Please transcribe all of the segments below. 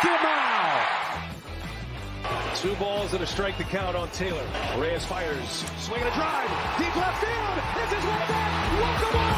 Now. 2 balls and a strike to count on Taylor. Reyes fires, swing and a drive, deep left field. This is way back. Walk the ball.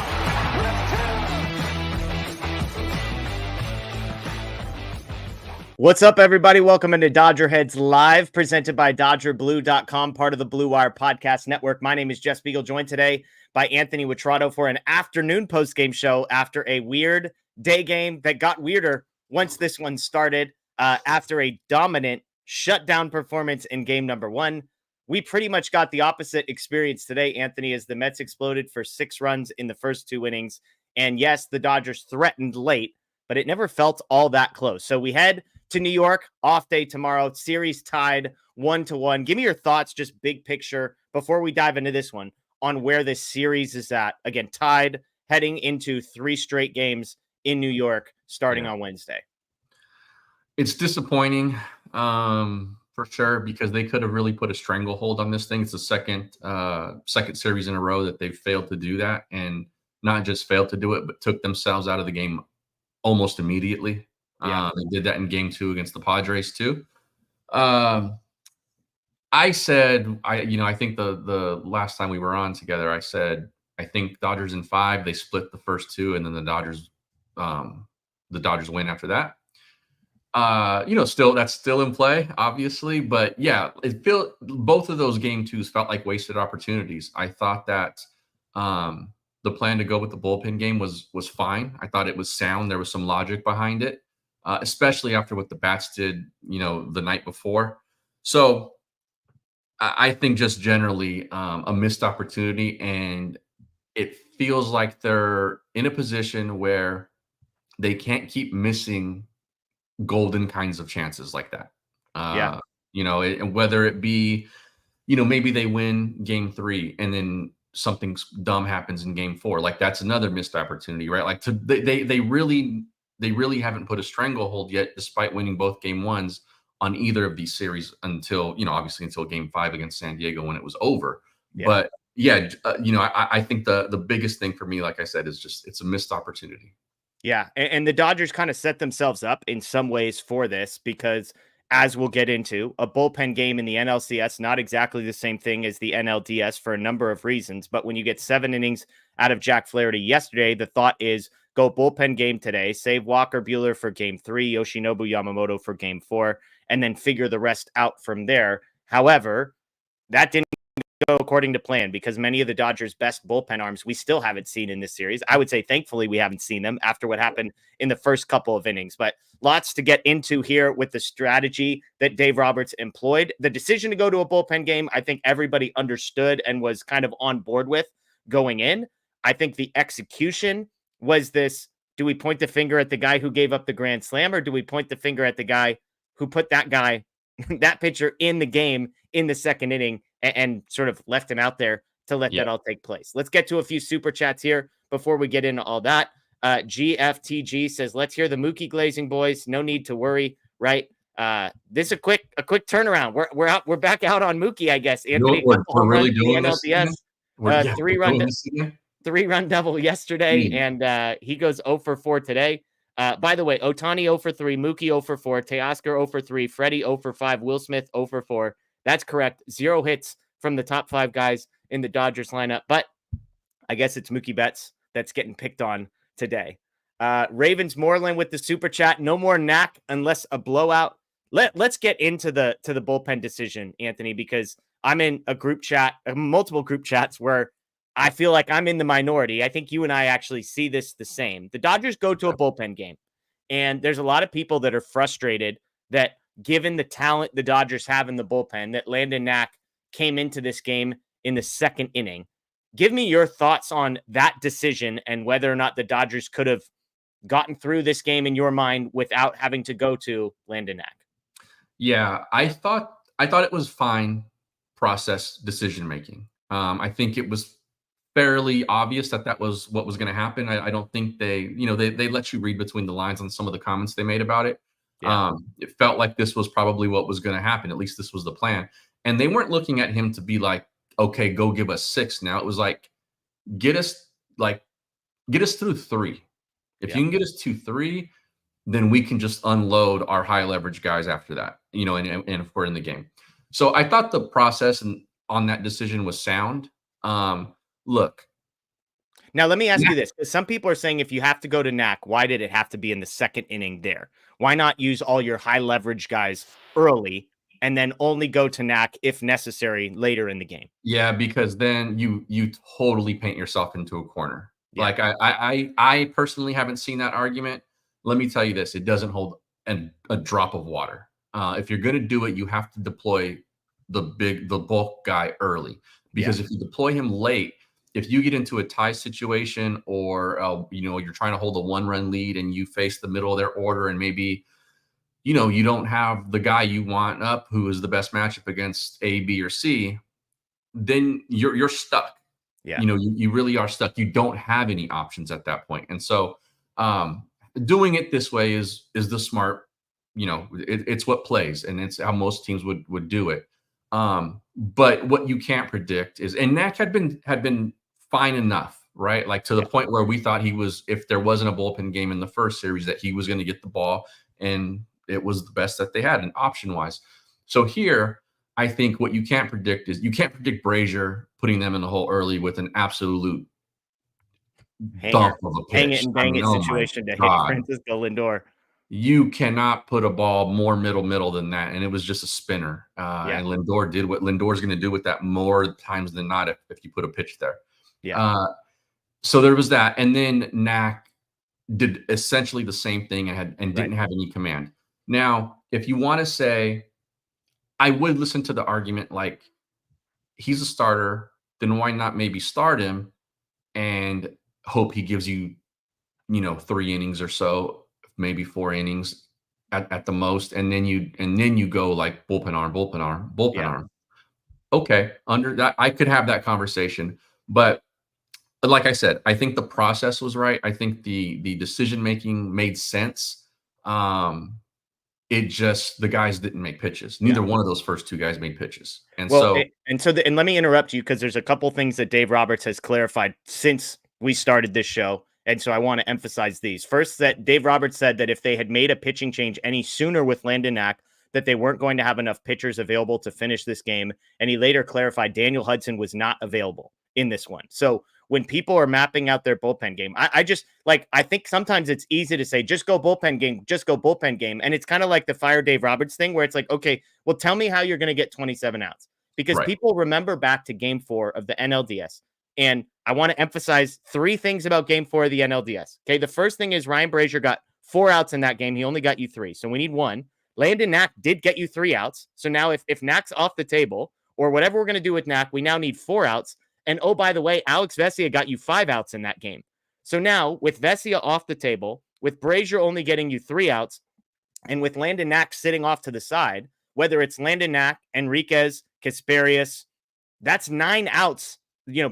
What's up, everybody? Welcome into DodgerHeads Live, presented by DodgerBlue.com, part of the Blue Wire Podcast Network. My name is Jeff Spiegel, joined today by Anthony Witrado for an afternoon postgame show after a weird day game that got weirder once this one started. After a dominant shutdown performance in game number 1, we pretty much got the opposite experience today, Anthony, as the Mets exploded for 6 runs in the first 2 innings. And yes, the Dodgers threatened late, but it never felt all that close. So we head to New York, off day tomorrow, series tied 1-1. Give me your thoughts, just big picture, before we dive into this one, on where this series is at. Again, tied, heading into 3 straight games in New York, starting on Wednesday. It's disappointing, for sure, because they could have really put a stranglehold on this thing. It's the second series in a row that they've failed to do that, and not just failed to do it, but took themselves out of the game almost immediately. They did that in game 2 against the Padres too. I think the last time we were on together, I said, I think Dodgers in 5, they split the first 2, and then the Dodgers win after that. That's still in play, obviously, but yeah, both of those game 2s felt like wasted opportunities. I thought that, the plan to go with the bullpen game was fine. I thought it was sound. There was some logic behind it. Especially after what the bats did, the night before. So I think just generally a missed opportunity, and it feels like they're in a position where they can't keep missing golden kinds of chances like that. And whether it be, maybe they win game 3 and then something dumb happens in game 4. Like that's another missed opportunity, right? Like they really haven't put a stranglehold yet, despite winning both game 1s on either of these series until, obviously until game 5 against San Diego when it was over. Yeah. But I think the biggest thing for me, like I said, is just it's a missed opportunity. Yeah. And the Dodgers kind of set themselves up in some ways for this because, as we'll get into, a bullpen game in the NLCS, not exactly the same thing as the NLDS for a number of reasons. But when you get 7 innings out of Jack Flaherty yesterday, the thought is, go bullpen game today, save Walker Buehler for game 3, Yoshinobu Yamamoto for game 4, and then figure the rest out from there. However, that didn't go according to plan because many of the Dodgers' best bullpen arms we still haven't seen in this series. I would say, thankfully, we haven't seen them after what happened in the first couple of innings. But lots to get into here with the strategy that Dave Roberts employed. The decision to go to a bullpen game, I think everybody understood and was kind of on board with going in. I think the execution was this, do we point the finger at the guy who gave up the grand slam, or do we point the finger at the guy who put that pitcher in the game in the second inning and sort of left him out there to let that all take place? Let's get to a few super chats here before we get into all that. GFTG says, let's hear the Mookie glazing, boys. No need to worry, right? This is a quick turnaround. We're back out on Mookie, I guess. Anthony, we're really doing this. 3-run double yesterday, and he goes 0 for 4 today. By the way, Ohtani 0 for 3, Mookie 0 for 4, Teoscar 0 for 3, Freddie 0 for 5, Will Smith 0 for 4. That's correct. 0 hits from the top 5 guys in the Dodgers lineup, but I guess it's Mookie Betts that's getting picked on today. Ravens Moreland with the super chat. No more Knack unless a blowout. Let's get into the bullpen decision, Anthony, because I'm in a group chat, multiple group chats where I feel like I'm in the minority. I think you and I actually see this the same. The Dodgers go to a bullpen game, and there's a lot of people that are frustrated that given the talent the Dodgers have in the bullpen, that Landon Knack came into this game in the second inning. Give me your thoughts on that decision and whether or not the Dodgers could have gotten through this game in your mind without having to go to Landon Knack. Yeah, I thought it was fine process decision-making. I think it was fairly obvious that was what was going to happen. I don't think they let you read between the lines on some of the comments they made about it. Yeah. It felt like this was probably what was going to happen. At least this was the plan. And they weren't looking at him to be like, okay, go give us 6 now. It was like, get us through 3. If you can get us to 3, then we can just unload our high leverage guys after that, and if we're in the game. So I thought the process on that decision was sound. Look, Now, let me ask you this, because some people are saying if you have to go to Knack, why did it have to be in the second inning there? Why not use all your high leverage guys early and then only go to Knack if necessary later in the game? yeah, because then you totally paint yourself into a corner. Yeah. Like I personally haven't seen that argument. Let me tell you this: it doesn't hold a drop of water. If you're going to do it, you have to deploy the bulk guy early, because if you deploy him late, if you get into a tie situation, or you're trying to hold a 1-run lead and you face the middle of their order, and maybe you don't have the guy you want up who is the best matchup against A, B, or C, then you're stuck. Yeah. You really are stuck. You don't have any options at that point. And so doing it this way is the smart, it's what plays, and it's how most teams would do it. But what you can't predict is, and Knack had been fine enough, right? Like to the point where we thought he was, if there wasn't a bullpen game in the first series, that he was going to get the ball, and it was the best that they had, and option wise. So here, I think what you can't predict is, you can't predict Brazier putting them in the hole early with an absolute dump of a pitch. Hang it and bang it situation to hit Francisco Lindor. You cannot put a ball more middle than that. And it was just a spinner. And Lindor did what Lindor's going to do with that more times than not if you put a pitch there. Yeah. So there was that. And then Knack did essentially the same thing and didn't have any command. Now, if you want to say, I would listen to the argument like, he's a starter, then why not maybe start him and hope he gives you, 3 innings or so, maybe 4 innings at the most, and then you go like bullpen arm. Okay, under that, I could have that conversation, but like I said, I think the process was right. I think the decision making made sense. It just, the guys didn't make pitches. Neither one of those first 2 guys made pitches. And and let me interrupt you, because there's a couple things that Dave Roberts has clarified since we started this show. And so I want to emphasize these. First, that Dave Roberts said that if they had made a pitching change any sooner with Landon Knack, that they weren't going to have enough pitchers available to finish this game. And he later clarified Daniel Hudson was not available in this one. So when people are mapping out their bullpen game, I just I think sometimes it's easy to say, just go bullpen game. And it's kind of like the fire Dave Roberts thing, where it's like, okay, well, tell me how you're going to get 27 outs, because people remember back to game 4 of the NLDS. And I want to emphasize 3 things about game 4 of the NLDS. Okay. The first thing is Ryan Brazier got 4 outs in that game. He only got you 3. So we need 1. Landon Knack did get you 3 outs. So now if Knack's off the table, or whatever we're going to do with Knack, we now need 4 outs. And oh, by the way, Alex Vesia got you 5 outs in that game. So now with Vesia off the table, with Brazier only getting you 3 outs, and with Landon Knack sitting off to the side, whether it's Landon Knack, Enriquez, Casparius, that's 9 outs.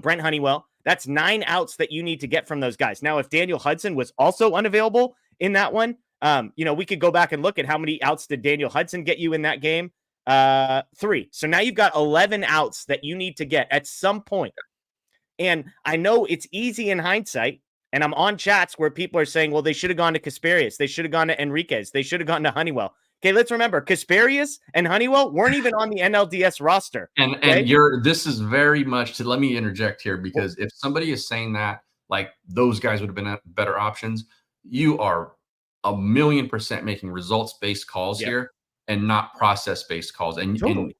Brent Honeywell, that's 9 outs that you need to get from those guys. Now, if Daniel Hudson was also unavailable in that one, we could go back and look at how many outs did Daniel Hudson get you in that game. 3. So now you've got 11 outs that you need to get at some point. And I know it's easy in hindsight, and I'm on chats where people are saying, well, they should have gone to Casparius. They should have gone to Enriquez. They should have gone to Honeywell. Okay, let's remember, Casparius and Honeywell weren't even on the NLDS roster. And this is very much let me interject here, because if somebody is saying that, like, those guys would have been better options, you are 1,000,000% making results-based calls here, and not process-based calls. And you're going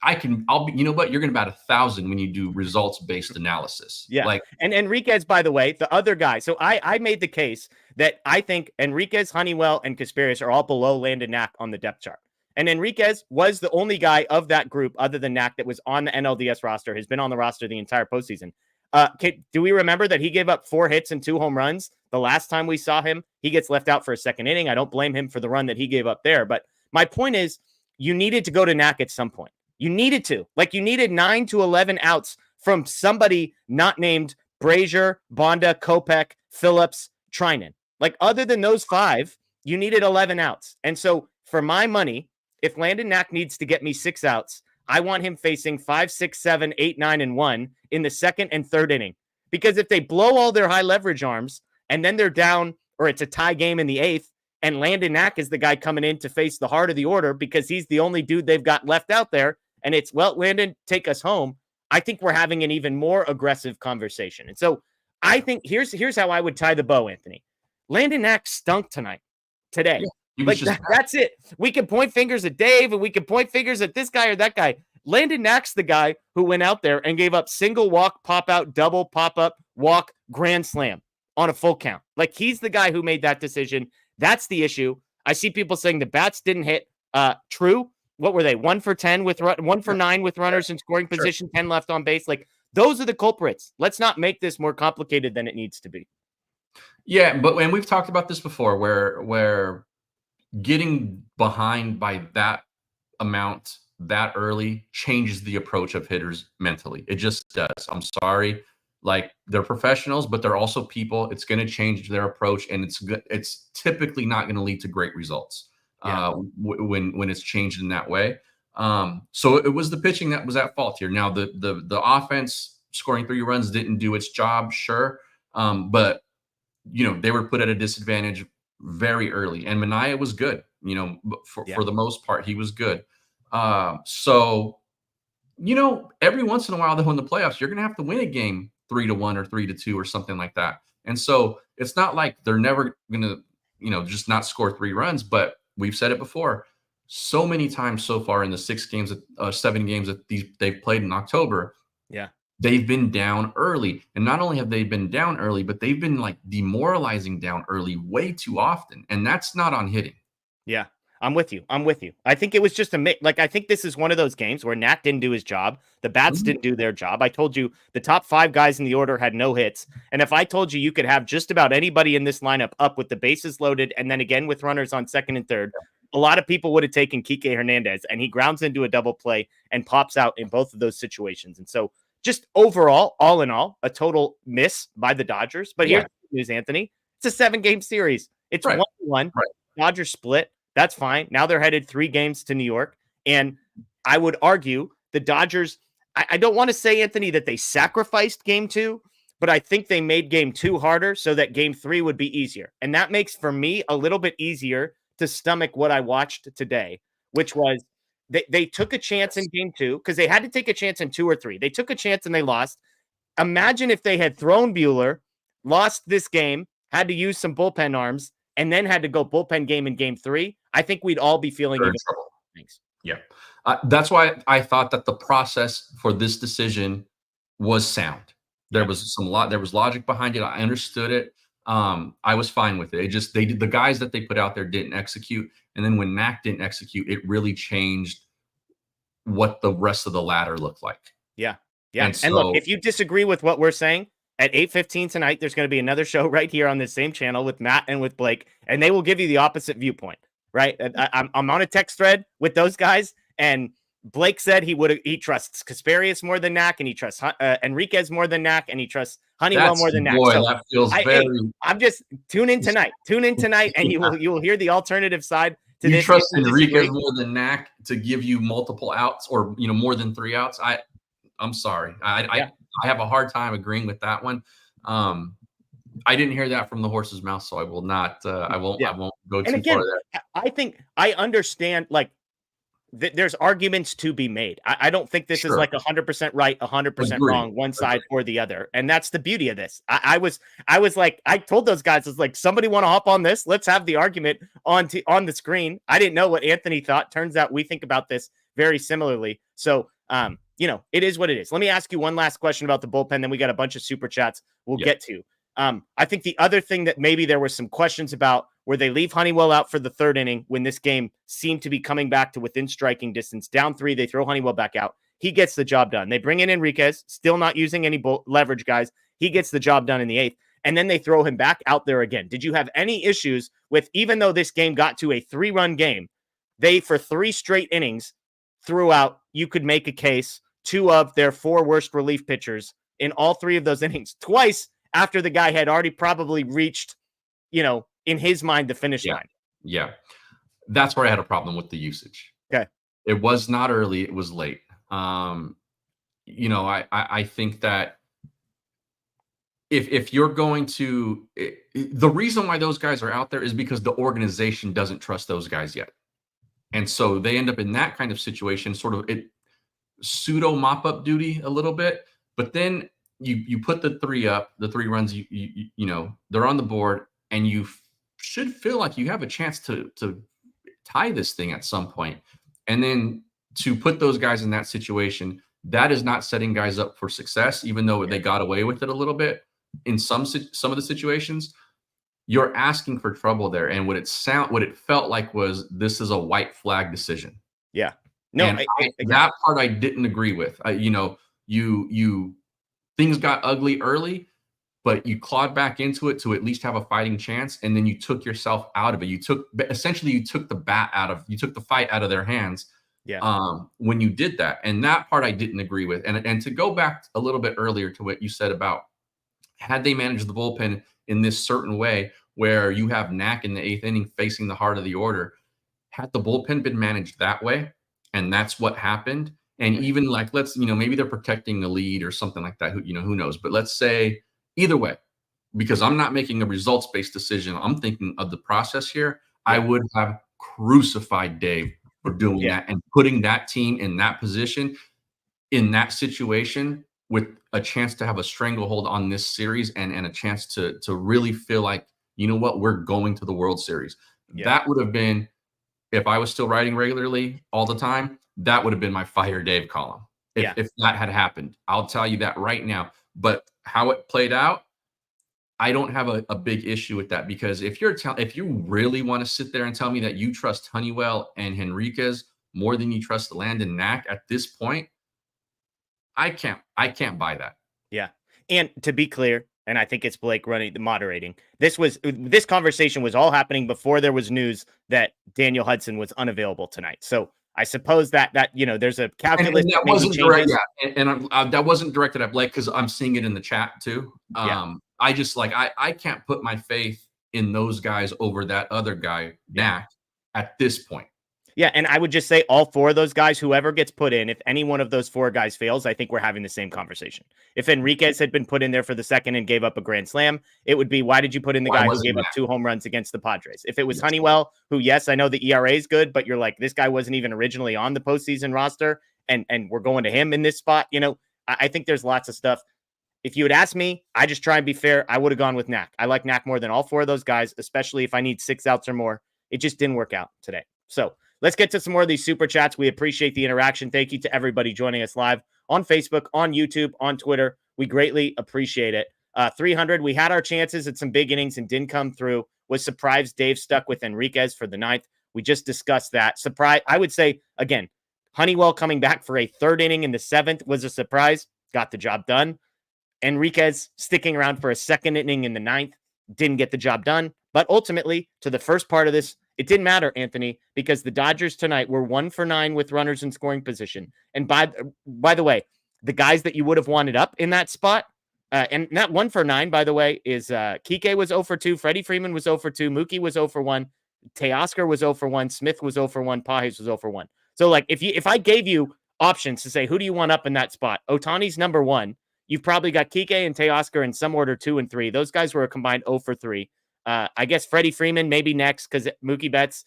to bat 1,000 when you do results-based analysis. Yeah. And Enriquez, by the way, the other guy. So I made the case that I think Enriquez, Honeywell, and Casparius are all below Landon Knack on the depth chart. And Enriquez was the only guy of that group other than Knack that was on the NLDS roster, has been on the roster the entire postseason. Do we remember that he gave up 4 hits and 2 home runs the last time we saw him? He gets left out for a second inning. I don't blame him for the run that he gave up there. But my point is, you needed to go to Knack at some point. You needed to. You needed 9 to 11 outs from somebody not named Brazier, Bonda, Kopech, Phillips, Trinan. Other than those 5, you needed 11 outs. And so for my money, if Landon Knack needs to get me 6 outs, I want him facing 5, 6, 7, 8, 9, and 1 in the second and third inning. Because if they blow all their high leverage arms and then they're down, or it's a tie game in the 8th, And Landon Knack is the guy coming in to face the heart of the order because he's the only dude they've got left out there. And it's, well, Landon, take us home. I think we're having an even more aggressive conversation. And so I think here's how I would tie the bow, Anthony. Landon Knack stunk today. Yeah, like that's it. We can point fingers at Dave and we can point fingers at this guy or that guy. Landon Knack's the guy who went out there and gave up single walk, pop out, double, pop up, walk, grand slam on a full count. Like, he's the guy who made that decision. That's the issue. I see people saying the bats didn't hit. True. What were they? 1 for 10 with 1 for 9 with runners in scoring position, 10 left on base. Like, those are the culprits. Let's not make this more complicated than it needs to be. Yeah, but and we've talked about this before, where getting behind by that amount that early changes the approach of hitters mentally. It just does. I'm sorry. Like, they're professionals, but they're also people. It's going to change their approach, and it's typically not going to lead to great results when it's changed in that way. So it was the pitching that was at fault here. Now, the offense scoring 3 runs didn't do its job, sure, but they were put at a disadvantage very early, and Manaea was good. For the most part, he was good. So every once in a while, though, in the playoffs, you're going to have to win a game 3-1 or 3-2 or something like that. And so it's not like they're never going to, just not score 3 runs. But we've said it before so many times so far in the 7 games that they've played in October. Yeah. They've been down early. And not only have they been down early, but they've been like demoralizing down early way too often. And that's not on hitting. Yeah. I'm with you. I think it was just I think this is one of those games where Knack didn't do his job. The bats didn't do their job. I told you the top 5 guys in the order had no hits. And if I told you could have just about anybody in this lineup up with the bases loaded and then again with runners on second and third, a lot of people would have taken Kike Hernandez, and he grounds into a double play and pops out in both of those situations. And so just overall, all in all, a total miss by the Dodgers. But here's the news, Anthony. It's a 7-game series. It's 1-1. Right. Dodgers split. That's fine. Now they're headed 3 games to New York. And I would argue the Dodgers, I don't want to say, Anthony, that they sacrificed game 2, but I think they made game 2 harder so that game 3 would be easier. And that makes, for me, a little bit easier to stomach what I watched today, which was they took a chance in game 2 because they had to take a chance in 2 or 3. They took a chance and they lost. Imagine if they had thrown Buehler, lost this game, had to use some bullpen arms, and then had to go bullpen game in game 3, I think we'd all be feeling even trouble. Thanks. Yeah. That's why I thought that the process for this decision was sound. There was logic behind it. I understood it. I was fine with it. The guys that they put out there didn't execute. And then when Knack didn't execute, it really changed what the rest of the ladder looked like. Yeah. Yeah. And look, if you disagree with what we're saying, at 8:15 tonight, there's going to be another show right here on this same channel with Matt and with Blake, and they will give you the opposite viewpoint, right? I'm on a text thread with those guys, and Blake said he trusts Kasparius more than Knack, and he trusts Enriquez more than Knack, and he trusts Honeywell more than Knack. Boy, so that feels very. I'm just tune in tonight, and you will hear the alternative side to you this. You trust Enriquez more than Knack to give you multiple outs, or more than 3 outs. I'm sorry. I have a hard time agreeing with that one. I didn't hear that from the horse's mouth, so I will not. I won't go too far there. I think I understand. There's arguments to be made. I don't think this is like 100% right, 100% wrong, one side or the other, and that's the beauty of this. I was like, I told those guys, I was like, somebody want to hop on this? Let's have the argument on the screen. I didn't know what Anthony thought. Turns out we think about this very similarly. So, it is what it is. Let me ask you one last question about the bullpen. Then we got a bunch of super chats we'll get to. I think the other thing that maybe there were some questions about, where they leave Honeywell out for the 3rd inning when this game seemed to be coming back to within striking distance. Down 3, they throw Honeywell back out. He gets the job done. They bring in Enriquez, still not using any leverage guys. He gets the job done in the 8th. And then they throw him back out there again. Did you have any issues with, even though this game got to a 3-run game, they, for 3 straight innings, threw out, you could make a case, 2 of their 4 worst relief pitchers in all 3 of those innings, twice after the guy had already probably reached, in his mind, the finish line. Yeah. That's where I had a problem with the usage. Okay. It was not early. It was late. I think that if you're going to, the reason why those guys are out there is because the organization doesn't trust those guys yet. And so they end up in that kind of situation, sort of pseudo mop-up duty a little bit. But then you put the three runs, they're on the board, and you should feel like you have a chance to tie this thing at some point. And then to put those guys in that situation, that is not setting guys up for success, even though they got away with it a little bit in some of the situations. You're asking for trouble there. And what it felt like was, this is a white flag decision. Yeah. No, that part I didn't agree with. Things got ugly early, but you clawed back into it to at least have a fighting chance, and then you took yourself out of it. You took the fight out of their hands. Yeah. When you did that, and that part I didn't agree with. And to go back a little bit earlier to what you said about, had they managed the bullpen in this certain way, where you have Knack in the 8th inning facing the heart of the order, had the bullpen been managed that way, and that's what happened. And even like, maybe they're protecting the lead or something like that. Who knows? But let's say either way, because I'm not making a results-based decision, I'm thinking of the process here. I would have crucified Dave for doing that and putting that team in that position, in that situation, with a chance to have a stranglehold on this series and a chance to really feel like, you know what, we're going to the World Series. Yeah. That would have been, if I was still writing regularly all the time, that would have been my Fire Dave column. If that had happened, I'll tell you that right now. But how it played out, I don't have a big issue with that, because if you really want to sit there and tell me that you trust Honeywell and Henriquez more than you trust Landon Knack at this point, I can't buy that. Yeah. And to be clear, and I think it's Blake running the moderating, this conversation was all happening before there was news that Daniel Hudson was unavailable tonight. So I suppose that there's a calculus and that wasn't direct, and that wasn't directed at Blake, because I'm seeing it in the chat too. I just I can't put my faith in those guys over that other guy, Knack, at this point. Yeah, and I would just say all 4 of those guys, whoever gets put in, if any one of those 4 guys fails, I think we're having the same conversation. If Henriquez had been put in there for the second and gave up a grand slam, it would be, why did you put in the guy who gave up 2 home runs against the Padres? If it was Honeywell, who, yes, I know the ERA is good, but you're like, this guy wasn't even originally on the postseason roster, and we're going to him in this spot. I think there's lots of stuff. If you had asked me, I just try and be fair, I would have gone with Knack. I like Knack more than all 4 of those guys, especially if I need 6 outs or more. It just didn't work out today. So let's get to some more of these super chats. We appreciate the interaction. Thank you to everybody joining us live on Facebook, on YouTube, on Twitter. We greatly appreciate it. 300, we had our chances at some big innings and didn't come through. Was surprised Dave stuck with Henriquez for the 9th. We just discussed that. Surprise, I would say, again, Honeywell coming back for a 3rd inning in the 7th was a surprise. Got the job done. Enriquez sticking around for a 2nd inning in the 9th. Didn't get the job done. But ultimately, to the first part of this, it didn't matter, Anthony, because the Dodgers tonight were 1 for 9 with runners in scoring position. And by the way, the guys that you would have wanted up in that spot, and not 1 for 9, by the way, is Kike was 0 for 2, Freddie Freeman was 0 for 2, Mookie was 0 for 1, Teoscar was 0 for 1, Smith was 0 for 1, Pages was 0 for 1. So, like, if I gave you options to say, who do you want up in that spot? Ohtani's number 1. You've probably got Kike and Teoscar in some order 2 and 3. Those guys were a combined 0 for 3. I guess Freddie Freeman maybe next, because Mookie Betts,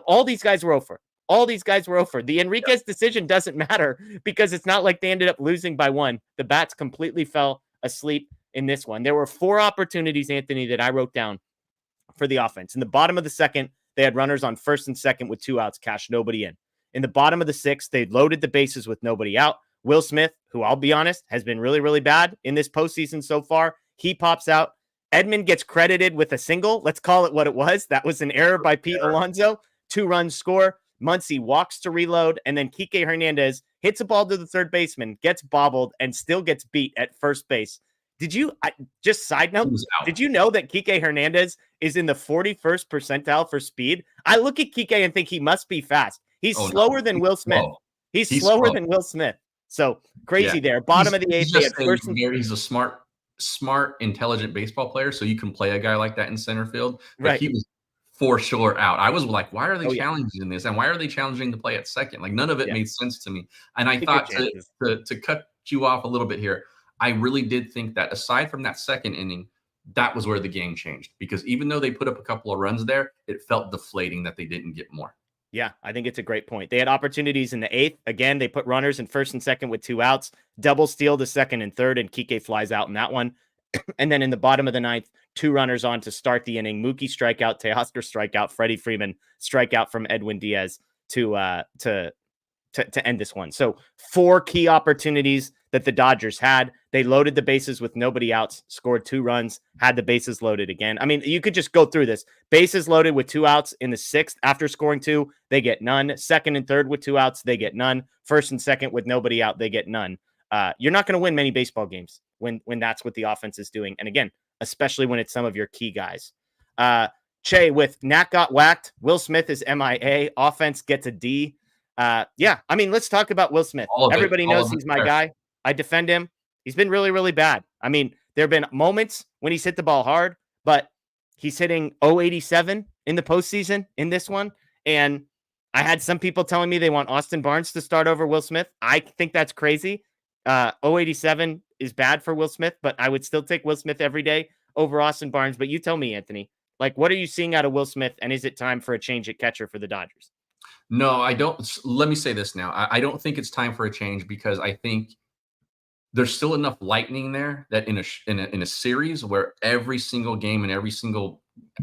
all these guys were 0 for. All these guys were 0 for. The Enriquez decision doesn't matter, because it's not like they ended up losing by 1. The bats completely fell asleep in this one. There were 4 opportunities, Anthony, that I wrote down for the offense. In the bottom of the 2nd, they had runners on 1st and 2nd with 2 outs, cashed nobody in. In the bottom of the 6th, they loaded the bases with nobody out. Will Smith, who I'll be honest, has been really, really bad in this postseason so far, he pops out. Edman gets credited with a single. Let's call it what it was. That was an error by Pete Alonso. 2 runs score. Muncy walks to reload, and then Kike Hernandez hits a ball to the 3rd baseman, gets bobbled, and still gets beat at first base. Just side note, did you know that Kike Hernandez is in the 41st percentile for speed? I look at Kike and think he must be fast. He's slower than Will Smith. He's slower than Will Smith. So crazy there. Bottom of the 8th. He's a smart, intelligent baseball player, so you can play a guy like that in center field. But right. He was for sure out. I was like, why are they challenging this? And why are they challenging the play at 2nd? Like, none of it made sense to me. And I thought to cut you off a little bit here, I really did think that aside from that second inning, that was where the game changed, because even though they put up a couple of runs there, it felt deflating that they didn't get more. Yeah, I think it's a great point. They had opportunities in the 8th. Again, they put runners in first and second with 2 outs, double steal the second and third, and Kike flies out in that one. And then in the bottom of the 9th, 2 runners on to start the inning. Mookie strikeout, Teoscar strikeout, Freddie Freeman strikeout from Edwin Diaz to end this one. So 4 key opportunities that the Dodgers had. They loaded the bases with nobody outs, scored 2 runs, had the bases loaded again. I mean, you could just go through this. Bases loaded with 2 outs in the 6th after scoring 2, they get none. Second and third with 2 outs, they get none. First and second with nobody out, they get none. You're not going to win many baseball games when that's what the offense is doing. And again, especially when it's some of your key guys. Che, with Knack got whacked, Will Smith is MIA, offense gets a D. Yeah, I mean, let's talk about Will Smith. Everybody knows he's my guy. I defend him. He's been really, really bad. I mean, there have been moments when he's hit the ball hard, but he's hitting 087 in the postseason in this one. And I had some people telling me they want Austin Barnes to start over Will Smith. I think that's crazy. 087 is bad for Will Smith, but I would still take Will Smith every day over Austin Barnes. But you tell me, Anthony, like, what are you seeing out of Will Smith? And is it time for a change at catcher for the Dodgers? No, I don't. Let me say this now. I don't think it's time for a change, because I think there's still enough lightning there that in a series where every single game and every single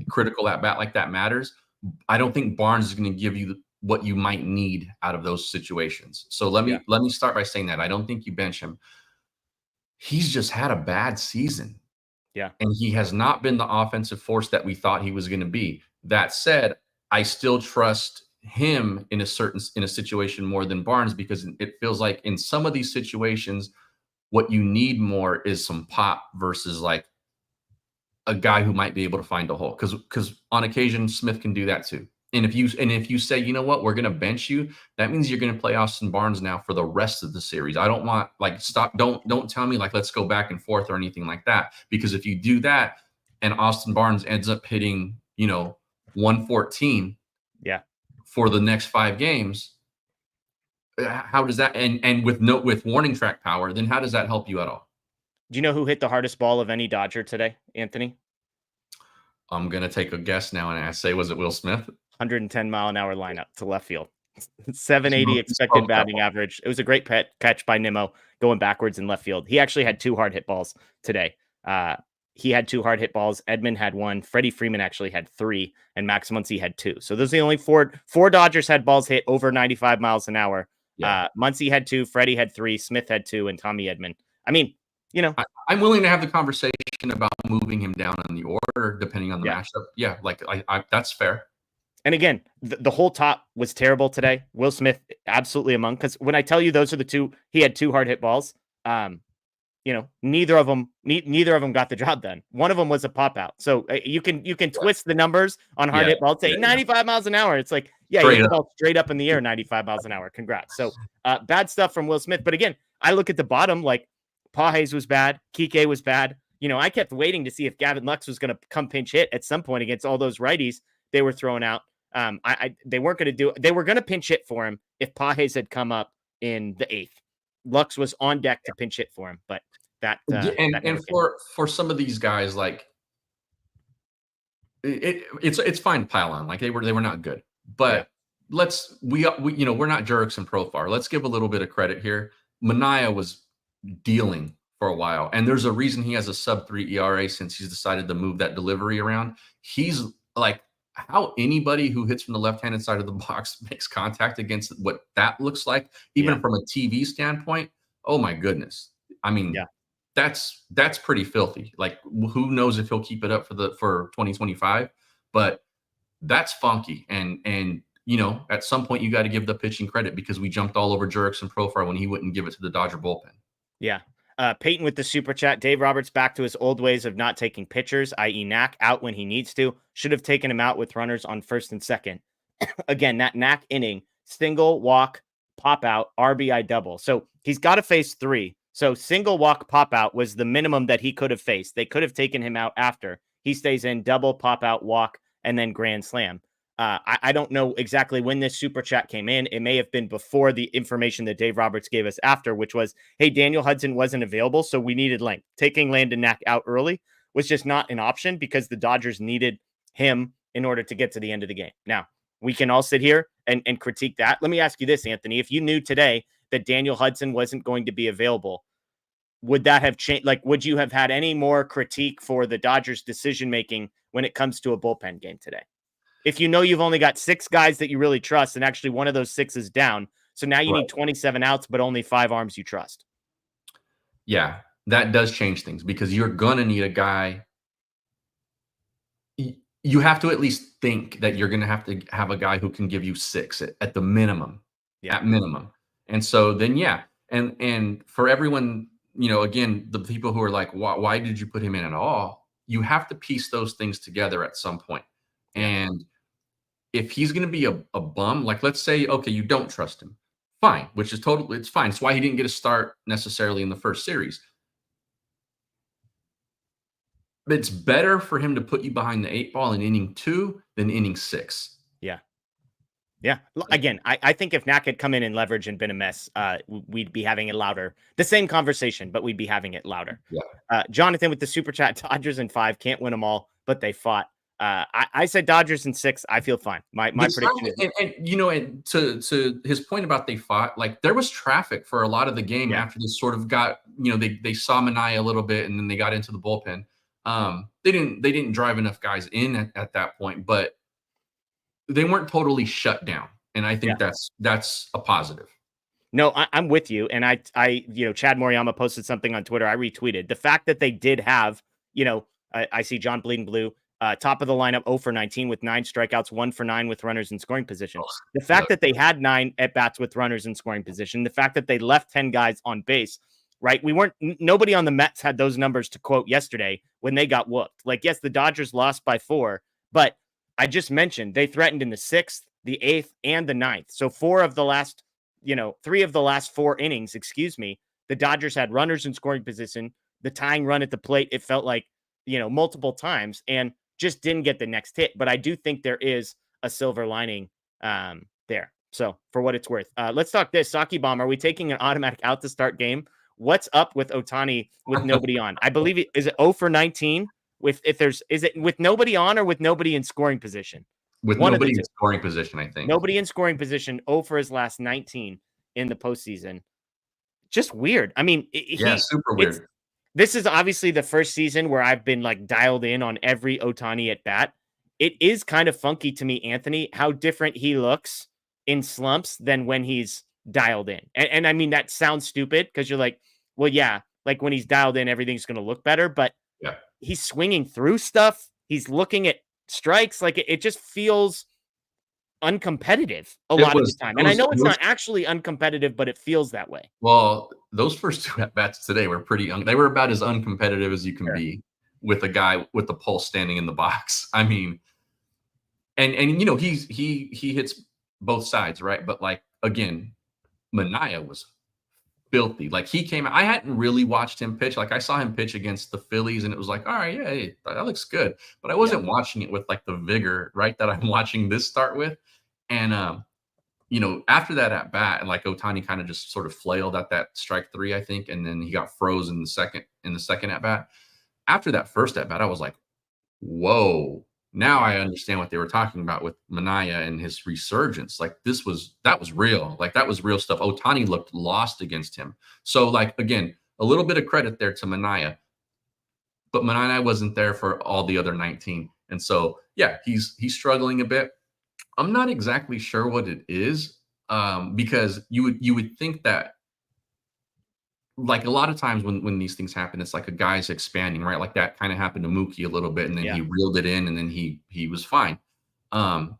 critical at bat like that matters, I don't think Barnes is going to give you what you might need out of those situations. So let me start by saying that I don't think you bench him. He's just had a bad season. Yeah. And he has not been the offensive force that we thought he was going to be. That said, I still trust him in a situation more than Barnes, because it feels like in some of these situations, what you need more is some pop versus like a guy who might be able to find a hole. Because on occasion, Smith can do that too. And if you say, you know what, we're going to bench you, that means you're going to play Austin Barnes now for the rest of the series. I don't want don't tell me like, let's go back and forth or anything like that. Because if you do that and Austin Barnes ends up hitting, 114 for the next 5 games, how does that, and with warning track power, then how does that help you at all? Do you know who hit the hardest ball of any Dodger today, Anthony? I'm going to take a guess now and I say, was it Will Smith? 110-mile-an-hour lineup to left field. 780 expected batting average. It was a great catch by Nimmo going backwards in left field. He actually had 2 hard hit balls today. He had 2 hard hit balls. Edman had 1. Freddie Freeman actually had 3, and Max Muncy had 2. So those are the only four Dodgers had balls hit over 95 miles an hour. Yeah. Muncy had 2, Freddie had 3, Smith had 2, and Tommy Edman. I mean, I'm willing to have the conversation about moving him down in the order depending on the matchup. Yeah, like I that's fair. And again, the whole top was terrible today. Will Smith absolutely among, because when I tell you those are the 2, he had 2 hard hit balls. Neither of them got the job done. One of them was a pop out. So you can twist the numbers on hard hit balls. Say 95 miles an hour. It's like, you hit the ball straight up in the air, 95 miles an hour. Congrats. So bad stuff from Will Smith. But again, I look at the bottom, like Pages was bad. Kike was bad. I kept waiting to see if Gavin Lux was going to come pinch hit at some point against all those righties they were throwing out. They weren't going to do it. They were going to pinch hit for him if Pages had come up in the 8th. Lux was on deck to pinch hit for him, but for some of these guys, like it's fine to pile on. Like they were not good, but we're not jerks in Profar. Let's give a little bit of credit here. Mania was dealing for a while, and there's a reason he has a sub-3 ERA since he's decided to move that delivery around. He's like, how anybody who hits from the left-handed side of the box makes contact against what that looks like, even from a TV standpoint. Oh my goodness. I mean, that's pretty filthy. Like, who knows if he'll keep it up for 2025, but that's funky. And at some point you got to give the pitching credit, because we jumped all over Jurickson Profar when he wouldn't give it to the Dodger bullpen. Yeah. Peyton with the super chat. Dave Roberts back to his old ways of not taking pitchers, i.e. Knack out when he needs to. Should have taken him out with runners on first and second. Again, that Knack inning, single, walk, pop out, RBI double. So he's got to face 3. So single, walk, pop out was the minimum that he could have faced. They could have taken him out after. He stays in, double, pop out, walk, and then grand slam. I don't know exactly when this super chat came in. It may have been before the information that Dave Roberts gave us after, which was, hey, Daniel Hudson wasn't available, so we needed length. Taking Landon Knack out early was just not an option because the Dodgers needed him in order to get to the end of the game. Now, we can all sit here and critique that. Let me ask you this, Anthony. If you knew today that Daniel Hudson wasn't going to be available, would that have changed? Like, would you have had any more critique for the Dodgers' decision-making when it comes to a bullpen game today? If you know you've only got 6 guys that you really trust, and actually one of those 6 is down, so now you need 27 outs, but only 5 arms you trust. Yeah, that does change things because you're going to need a guy. You have to at least think that you're going to have a guy who can give you 6 at the minimum, at minimum. And so then, yeah. And for everyone, again, the people who are like, why did you put him in at all? You have to piece those things together at some point. And if he's going to be a bum, like let's say, okay, you don't trust him, fine, which is totally, it's fine. It's why he didn't get a start necessarily in the first series. But it's better for him to put you behind the 8 ball in inning 2 than inning 6. Yeah. Yeah. Again, I think if Knack had come in and leverage and been a mess, we'd be having it louder. The same conversation, but we'd be having it louder. Yeah. Jonathan with the super chat, Dodgers in 5, can't win them all, but they fought. I said Dodgers in 6. I feel fine. My prediction is, and to his point about they fought, like there was traffic for a lot of the game after this sort of got, they saw Manaea a little bit and then they got into the bullpen. They didn't drive enough guys in at that point, but they weren't totally shut down. And I think that's a positive. No, I'm with you. And I Chad Moriyama posted something on Twitter. I retweeted the fact that they did have, I see John Bleeding Blue, top of the lineup, 0 for 19 with 9 strikeouts, 1 for 9 with runners in scoring position. The fact that they had 9 at bats with runners in scoring position, the fact that they left 10 guys on base, right? Nobody on the Mets had those numbers to quote yesterday when they got whooped. Like, yes, the Dodgers lost by 4, but I just mentioned they threatened in the 6th, the 8th, and the 9th. So 3 of the last 4 innings, the Dodgers had runners in scoring position, the tying run at the plate. It felt like, multiple times, and just didn't get the next hit. But I do think there is a silver lining there. So for what it's worth, let's talk this. Saki Bomb, are we taking an automatic out to start game? What's up with Ohtani with nobody on? I believe is it 0 for 19 is it with nobody on or with nobody in scoring position? With nobody in scoring position, I think. Nobody in scoring position, 0 for his last 19 in the postseason. Just weird. I mean, super weird. This is obviously the first season where I've been like dialed in on every Ohtani at bat. It is kind of funky to me, Anthony, how different he looks in slumps than when he's dialed in. And I mean, that sounds stupid because you're like, well, yeah, like when he's dialed in, everything's going to look better. But he's swinging through stuff. He's looking at strikes. Like it just feels uncompetitive a lot of the time. And I know it's not actually uncompetitive, but it feels that way. Well, those first 2 at-bats today were pretty they were about as uncompetitive as you can be with a guy with the pulse standing in the box. I mean, and he hits both sides, right? But like again, Manaea was filthy. Like he came, I hadn't really watched him pitch. Like I saw him pitch against the Phillies and it was like, all right, yeah, that looks good. But I wasn't watching it with like the vigor, right, that I'm watching this start with. And, after that at bat, like Ohtani kind of just sort of flailed at that strike 3, I think. And then he got froze in the second at bat. After that first at bat, I was like, whoa, now I understand what they were talking about with Manaea and his resurgence. Like that was real. Like that was real stuff. Ohtani looked lost against him. So like, again, a little bit of credit there to Manaea, but Manaea wasn't there for all the other 19. And so, yeah, he's struggling a bit. I'm not exactly sure what it is, because you would think that, like a lot of times when these things happen, it's like a guy's expanding, right? Like that kind of happened to Mookie a little bit, and then he reeled it in, and then he was fine. But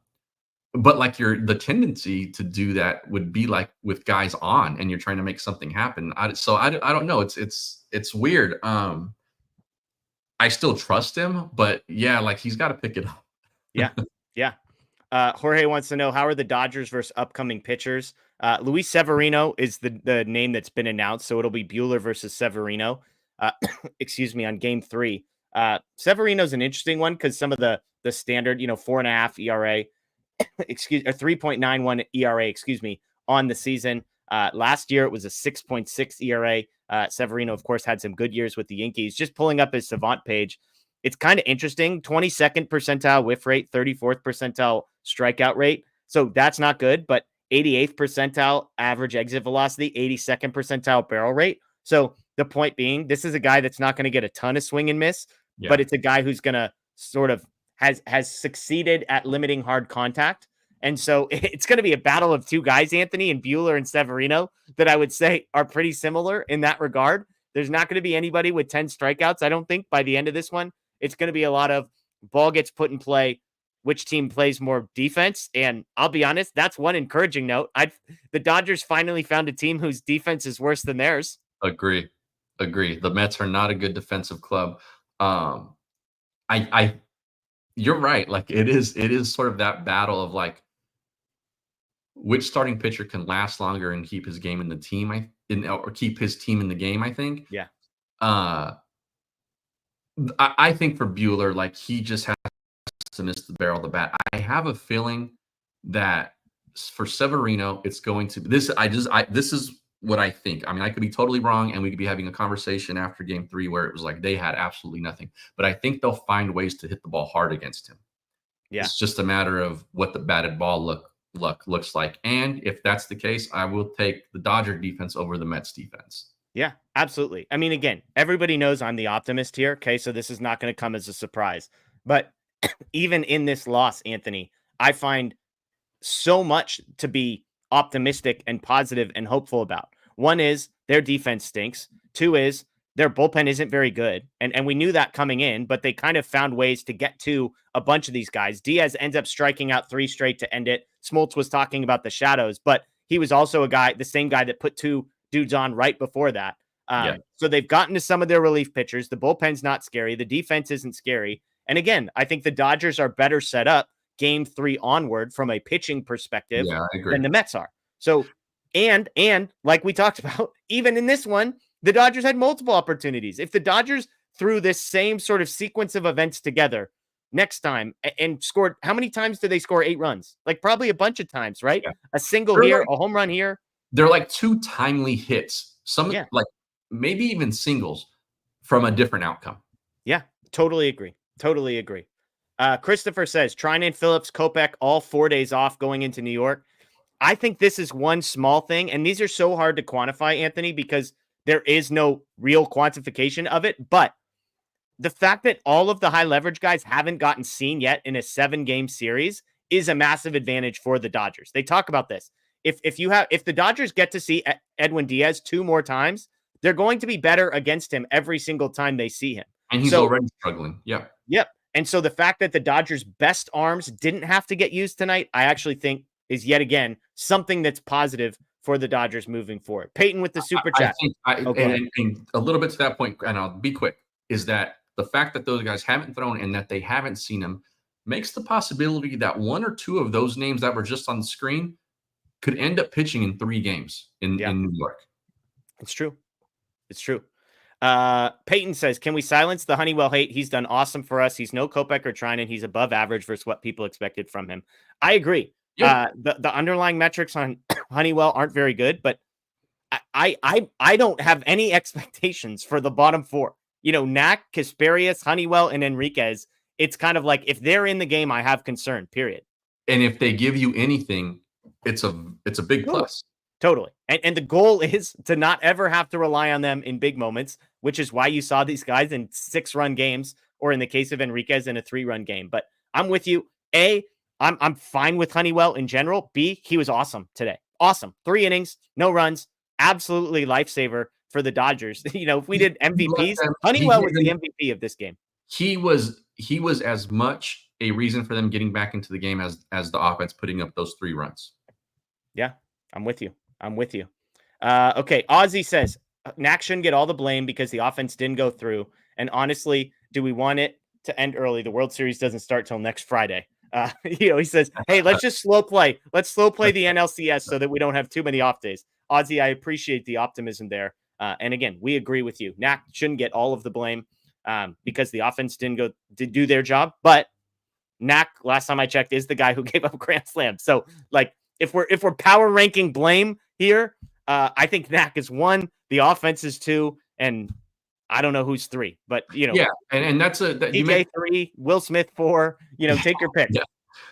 like the tendency to do that would be like with guys on, and you're trying to make something happen. I don't know. It's weird. I still trust him, but yeah, like he's got to pick it up. Yeah. Jorge wants to know, how are the Dodgers versus upcoming pitchers? Luis Severino is the name that's been announced, so it'll be Buehler versus Severino. On game 3. Severino's an interesting one because some of the standard, 4.5 ERA. 3.91 ERA, on the season. Last year, it was a 6.6 ERA. Severino, of course, had some good years with the Yankees. Just pulling up his Savant page, it's kind of interesting. 22nd percentile whiff rate, 34th percentile strikeout rate. So that's not good, but 88th percentile average exit velocity, 82nd percentile barrel rate. So the point being, this is a guy that's not going to get a ton of swing and miss, but it's a guy who's going to sort of has succeeded at limiting hard contact. And so it's going to be a battle of two guys, Anthony, and Buehler and Severino, that I would say are pretty similar in that regard. There's not going to be anybody with 10 strikeouts, I don't think, by the end of this one. It's going to be a lot of ball gets put in play, which team plays more defense. And I'll be honest, that's one encouraging note. The Dodgers finally found a team whose defense is worse than theirs. Agree. The Mets are not a good defensive club. You're right. Like it is sort of that battle of like, which starting pitcher can last longer and keep his game in the team, or keep his team in the game, I think. Yeah. I think for Buehler, like he just has to miss the barrel of the bat. I have a feeling that for Severino, it's going to this. This is what I think. I mean, I could be totally wrong, and we could be having a conversation after Game 3 where it was like they had absolutely nothing. But I think they'll find ways to hit the ball hard against him. Yeah, it's just a matter of what the batted ball looks like. And if that's the case, I will take the Dodger defense over the Mets defense. Yeah, absolutely. I mean, again, everybody knows I'm the optimist here. Okay, so this is not going to come as a surprise. But even in this loss, Anthony, I find so much to be optimistic and positive and hopeful about. One is their defense stinks. Two is their bullpen isn't very good. And we knew that coming in, but they kind of found ways to get to a bunch of these guys. Diaz ends up striking out 3 straight to end it. Smoltz was talking about the shadows, but he was also the same guy that put 2 dudes on right before that. So they've gotten to some of their relief pitchers. The bullpen's not scary. The defense isn't scary. And again, I think the Dodgers are better set up Game 3 onward from a pitching perspective than the Mets are. So, and like we talked about, even in this one, the Dodgers had multiple opportunities. If the Dodgers threw this same sort of sequence of events together next time and scored, how many times did they score 8 runs? Like probably a bunch of times, right? Yeah. A single here, a home run here. They're like 2 timely hits. Like maybe even singles from a different outcome. Yeah, totally agree. Christopher says, Trinan, Phillips, Kopech, all 4 days off going into New York. I think this is one small thing, and these are so hard to quantify, Anthony, because there is no real quantification of it. But the fact that all of the high leverage guys haven't gotten seen yet in a 7-game series is a massive advantage for the Dodgers. They talk about this. If the Dodgers get to see Edwin Diaz 2 more times, they're going to be better against him every single time they see him. And he's already struggling. Yep. And so the fact that the Dodgers' best arms didn't have to get used tonight, I actually think is yet again something that's positive for the Dodgers moving forward. Peyton with the super chat. And a little bit to that point, and I'll be quick, is that the fact that those guys haven't thrown and that they haven't seen him makes the possibility that 1 or 2 of those names that were just on the screen could end up pitching in 3 games in New York. It's true. Peyton says, can we silence the Honeywell hate? He's done awesome for us. He's no Kopech or Trinan. He's above average versus what people expected from him. I agree. Yep. The underlying metrics on Honeywell aren't very good, but I don't have any expectations for the bottom 4. Knack, Kasperius, Honeywell, and Enriquez. It's kind of like if they're in the game, I have concern, period. And if they give you anything, it's a big plus. Totally. And the goal is to not ever have to rely on them in big moments, which is why you saw these guys in 6-run games, or in the case of Enriquez, in a 3-run game. But I'm with you. A, I'm fine with Honeywell in general. B, he was awesome today. Awesome. 3 innings, no runs, absolutely lifesaver for the Dodgers. If we did MVPs, Honeywell was the MVP of this game. He was as much a reason for them getting back into the game as the offense putting up those 3 runs. Yeah, I'm with you. Okay, Ozzy says, Knack shouldn't get all the blame because the offense didn't go through. And honestly, do we want it to end early? The World Series doesn't start till next Friday. He says, hey, let's just slow play. Let's slow play the NLCS so that we don't have too many off days. Ozzy, I appreciate the optimism there. And again, we agree with you. Knack shouldn't get all of the blame because the offense didn't do their job. But Knack, last time I checked, is the guy who gave up grand slam. So like if we're power ranking blame here, I think Knack is 1, the offense is 2, and I don't know who's 3, but yeah, and that's you TJ 3, Will Smith 4. Take your pick. Yeah.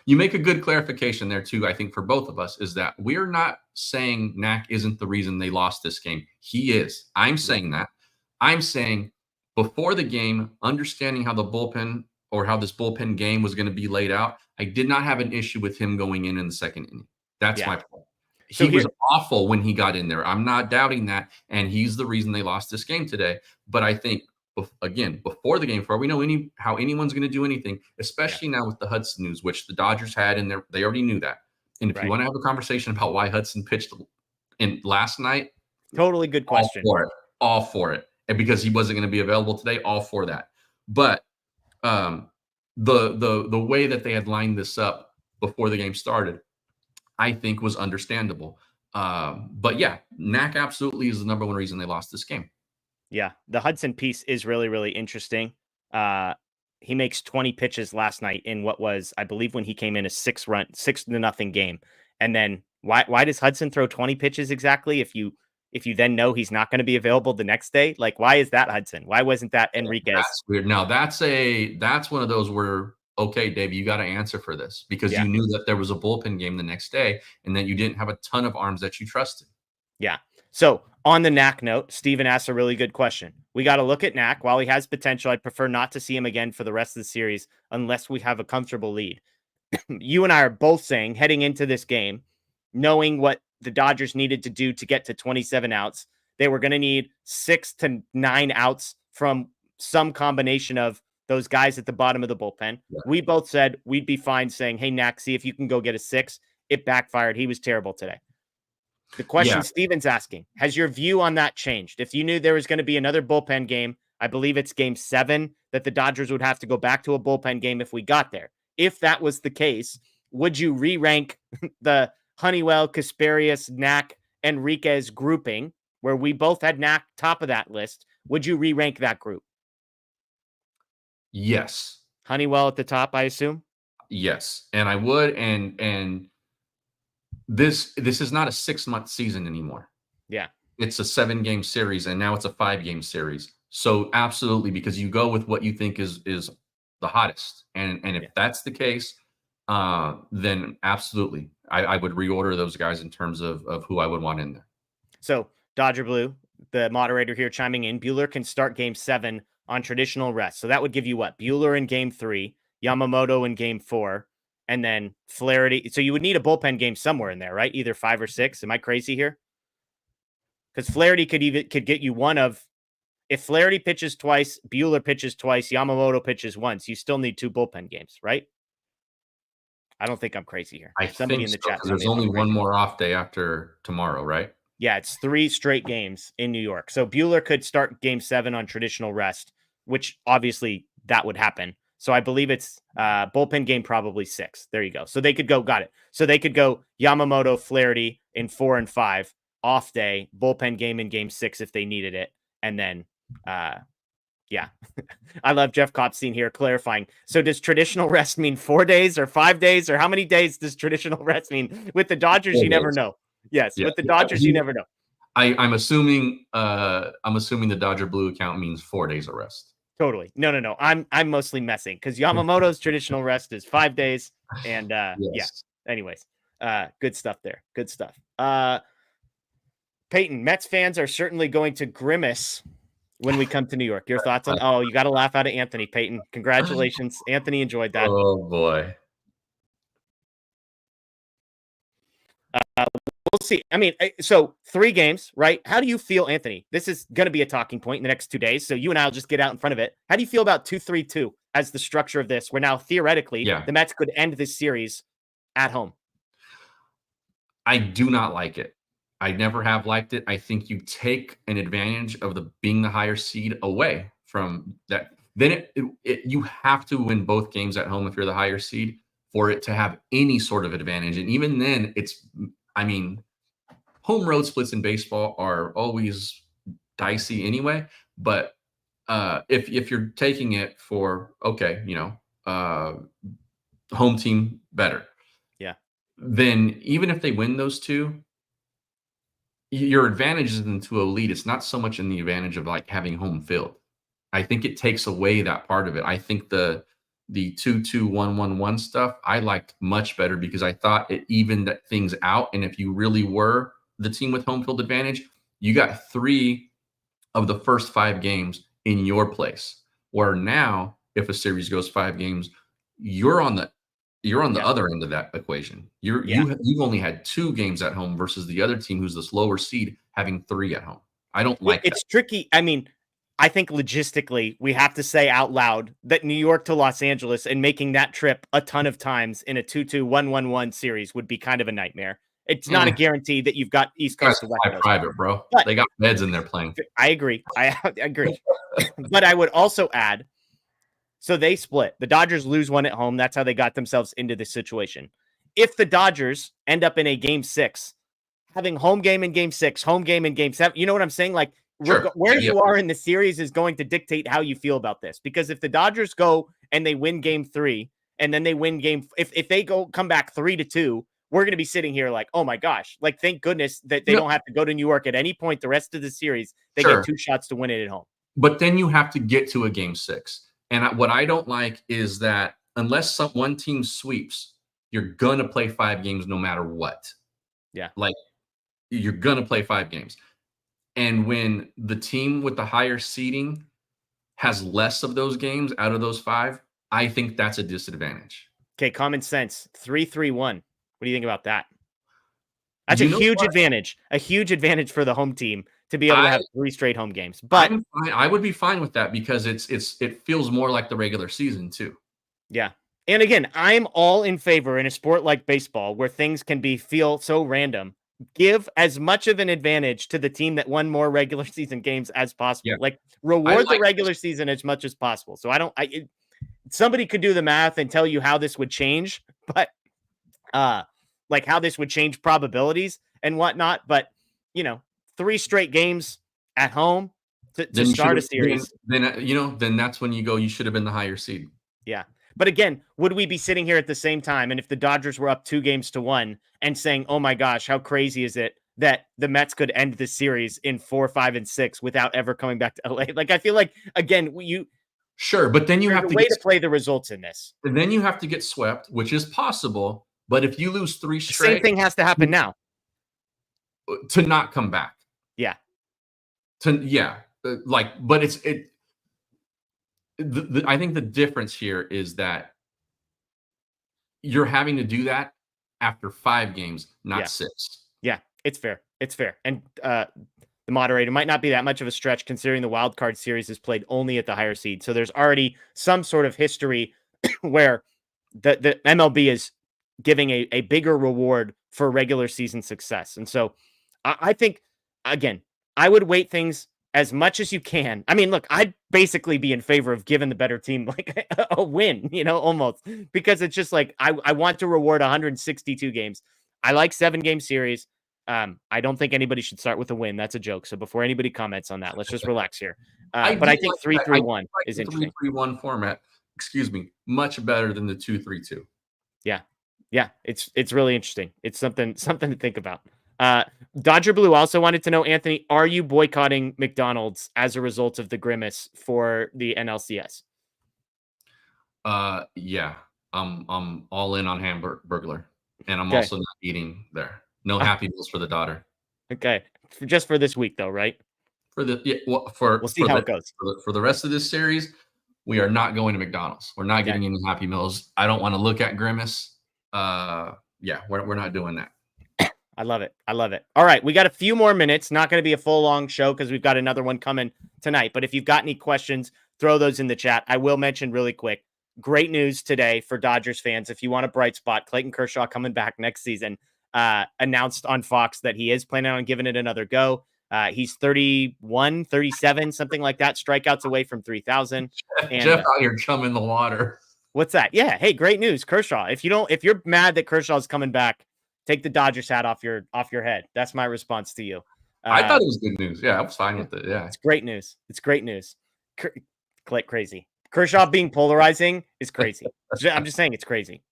You make a good clarification there too. I think for both of us is that we're not saying Knack isn't the reason they lost this game. He is. I'm saying that. I'm saying before the game, understanding how the bullpen or how this bullpen game was going to be laid out, I did not have an issue with him going in the second inning. That's my point. So he was awful when he got in there. I'm not doubting that, and he's the reason they lost this game today. But I think, again, before the game, before we know how anyone's going to do anything, especially now with the Hudson news, which the Dodgers had in there, they already knew that. And if you want to have a conversation about why Hudson pitched in last night, totally good question. All for it. And because he wasn't going to be available today, all for that. But the way that they had lined this up before the game started, I think was understandable. But yeah, Knack absolutely is the number one reason they lost this game. Yeah, the Hudson piece is really, really interesting. He makes 20 pitches last night in what was, I believe, when he came in a 6-0 game. And then why does Hudson throw 20 pitches exactly if you then know he's not going to be available the next day? Like, why is that Hudson? Why wasn't that Enriquez? That's weird. Now that's one of those where, okay, Dave, you got to answer for this because you knew that there was a bullpen game the next day and that you didn't have a ton of arms that you trusted. Yeah. So on the Knack note, Steven asks a really good question. We got to look at Knack. While he has potential, I'd prefer not to see him again for the rest of the series unless we have a comfortable lead. You and I are both saying heading into this game, knowing what the Dodgers needed to do to get to 27 outs, they were going to need 6 to 9 outs from some combination of those guys at the bottom of the bullpen. Yeah. We both said we'd be fine saying, hey, Knack, see if you can go get a 6. It backfired. He was terrible today. The question Steven's asking, has your view on that changed? If you knew there was going to be another bullpen game, I believe it's game 7, that the Dodgers would have to go back to a bullpen game if we got there. If that was the case, would you re-rank the Honeywell, Kasparius, Knack, Enriquez grouping, where we both had Knack top of that list? Would you re-rank that group? Yes. Honeywell at the top, I assume? Yes. And I would, and this is not a 6-month season anymore. Yeah. It's a 7-game series, and now it's a 5-game series. So absolutely, because you go with what you think is the hottest. And if that's the case, then absolutely. I would reorder those guys in terms of who I would want in there. So Dodger Blue, the moderator here chiming in, Buehler can start game 7 on traditional rest. So that would give you what? Buehler in game 3, Yamamoto in game 4, and then Flaherty. So you would need a bullpen game somewhere in there, right? Either 5 or 6. Am I crazy here? Because Flaherty could get you one of, if Flaherty pitches twice, Buehler pitches twice, Yamamoto pitches once, you still need 2 bullpen games, right? I don't think I'm crazy here. Somebody in the chat. There's only one more off day after tomorrow, right? Yeah, it's 3 straight games in New York. So Buehler could start game 7 on traditional rest, which obviously that would happen. So I believe it's bullpen game probably 6. There you go. So they could go, got it. So they could go Yamamoto, Flaherty in 4 and 5, off day, bullpen game in game 6 if they needed it. And then, yeah. I love Jeff Kopstein here clarifying. So does traditional rest mean 4 days or 5 days, or how many days does traditional rest mean? With the Dodgers, you never know. Yes, with the Dodgers, you never know. I'm assuming the Dodger Blue account means 4 days of rest. Totally. No. I'm mostly messing because Yamamoto's traditional rest is 5 days. And yes. Yeah. Anyways, good stuff there. Good stuff. Peyton, Mets fans are certainly going to grimace when we come to New York. Your thoughts on? Oh, you got to laugh out of Anthony, Peyton. Congratulations. Anthony enjoyed that. Oh boy. We'll see. I mean, so 3 games, right? How do you feel, Anthony? This is going to be a talking point in the next 2 days. So you and I will just get out in front of it. How do you feel about 2-3-2 as the structure of this? Where now theoretically the Mets could end this series at home. I do not like it. I never have liked it. I think you take an advantage of being the higher seed away from that. Then you have to win both games at home if you're the higher seed for it to have any sort of advantage. And even then, home road splits in baseball are always dicey anyway. But if you're taking it for, okay, home team better. Yeah. Then even if they win those two, your advantage is into a lead. It's not so much in the advantage of like having home field. I think it takes away that part of it. I think the 2-2-1-1-1 stuff I liked much better because I thought it evened things out. And if you really were the team with home field advantage, you got 3 of the first 5 games in your place. Where now, if a series goes 5 games, you're on the other end of that equation. You've only had 2 games at home versus the other team who's this lower seed having 3 at home. I don't like it's tricky. I mean, I think logistically, we have to say out loud that New York to Los Angeles and making that trip a ton of times in a 2-2-1-1-1 series would be kind of a nightmare. It's not a guarantee that you've got East Coast to West Coast. Private, bro. But they got beds in there playing. I agree. I agree. But I would also add, so they split. The Dodgers lose one at home. That's how they got themselves into this situation. If the Dodgers end up in a game 6, having home game in game 6, home game in game 7, you know what I'm saying? Like, Sure. Where you are in the series is going to dictate how you feel about this. Because if the Dodgers go and they win game 3, and then they win if they come back 3-2, we're going to be sitting here like, oh my gosh, like, thank goodness that they don't have to go to New York at any point the rest of the series. They get 2 shots to win it at home. But then you have to get to a game 6. And what I don't like is that unless one team sweeps, you're going to play 5 games no matter what. Yeah. Like, you're going to play 5 games. And when the team with the higher seeding has less of those games out of those 5, I think that's a disadvantage. Okay, common sense. 3-3-1. What do you think about that? That's a huge advantage. A huge advantage for the home team to be able to have 3 straight home games. But I would be fine with that because it feels more like the regular season too. Yeah. And again, I'm all in favor in a sport like baseball where things can feel so random. Give as much of an advantage to the team that won more regular season games as possible. Yeah. Like, reward the regular season as much as possible. So somebody could do the math and tell you how this would change, but like how this would change probabilities and whatnot. But 3 straight games at home to start a series. Then that's when you should have been the higher seed. Yeah. But again, would we be sitting here at the same time? And if the Dodgers were up 2-1 and saying, oh my gosh, how crazy is it that the Mets could end this series in 4, 5, and 6 without ever coming back to LA? Like, I feel like, again, sure, but then you have to play the results in this. And then you have to get swept, which is possible. But if you lose 3 straight, same thing has to happen now to not come back. Yeah. But I think the difference here is that you're having to do that after 5 games, not 6. Yeah, it's fair. It's fair. And the moderator might not be that much of a stretch considering the wild card series is played only at the higher seed. So there's already some sort of history where the MLB is giving a bigger reward for regular season success. And so I think, again, I would weight things as much as you can. I mean, look, I'd basically be in favor of giving the better team like a win, almost, because it's just like, I want to reward 162 games. I like 7-game series. I don't think anybody should start with a win. That's a joke. So before anybody comments on that, let's just relax here. But I think 3-3-1 is interesting. 3-3-1 format, much better than the 2-3-2. Yeah. Yeah. It's really interesting. It's something to think about. Dodger Blue also wanted to know, Anthony, are you boycotting McDonald's as a result of the grimace for the NLCS? Yeah, I'm all in on Hamburglar, and I'm also not eating there. No Happy Meals for the daughter. Okay, just for this week though, right? We'll see how it goes. For the rest of this series, we are not going to McDonald's. We're not getting any Happy Meals. I don't want to look at grimace. We're not doing that. I love it. All right, we got a few more minutes. Not going to be a full long show because we've got another one coming tonight. But if you've got any questions, throw those in the chat. I will mention really quick, great news today for Dodgers fans. If you want a bright spot, Clayton Kershaw coming back next season. Announced on Fox that he is planning on giving it another go. He's 31, 37, something like that. Strikeouts away from 3,000. Jeff out here chumming the water. What's that? Yeah. Hey, great news, Kershaw. If you're mad that Kershaw's coming back, take the Dodgers hat off your head. That's my response to you. I thought it was good news. Yeah, I was fine with it. Yeah, it's great news. Crazy. Kershaw being polarizing is crazy. I'm just saying it's crazy.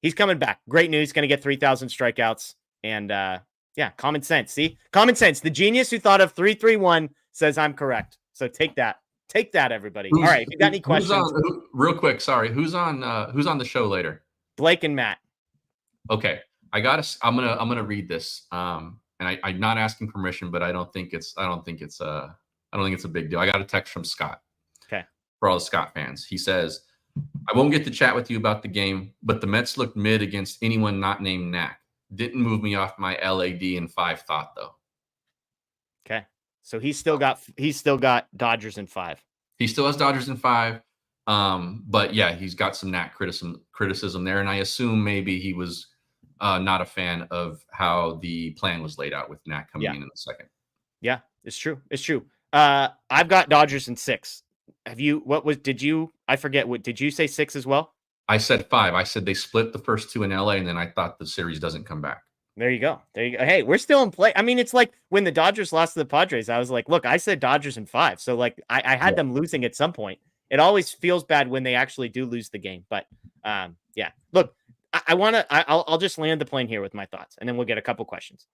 He's coming back. Great news. Going to get 3,000 strikeouts. And yeah, common sense. See, common sense. The genius who thought of 3-3-1 says I'm correct. So take that. Take that, everybody. All right. If you got any questions, real quick. Sorry, who's on the show later? Blake and Matt. Okay, I'm gonna read this. And I'm not asking permission, but I don't think it's a big deal. I got a text from Scott. Okay. For all the Scott fans, he says, "I won't get to chat with you about the game, but the Mets looked mid against anyone not named Knack. Didn't move me off my LAD in 5 thought though." Okay. So he's still got Dodgers in 5. He still has Dodgers in 5. But yeah, he's got some Knack criticism there. And I assume maybe he was not a fan of how the plan was laid out with Knack coming in the second. Yeah, it's true. It's true. I've got Dodgers in 6. I forget did you say 6 as well? I said 5. I said they split the first 2 in LA, and then I thought the series doesn't come back. There you go. Hey, we're still in play. I mean, it's like when the Dodgers lost to the Padres, I was like, look, I said Dodgers in 5. So like I had them losing at some point. It always feels bad when they actually do lose the game. But yeah, look, I'll just land the plane here with my thoughts, and then we'll get a couple questions.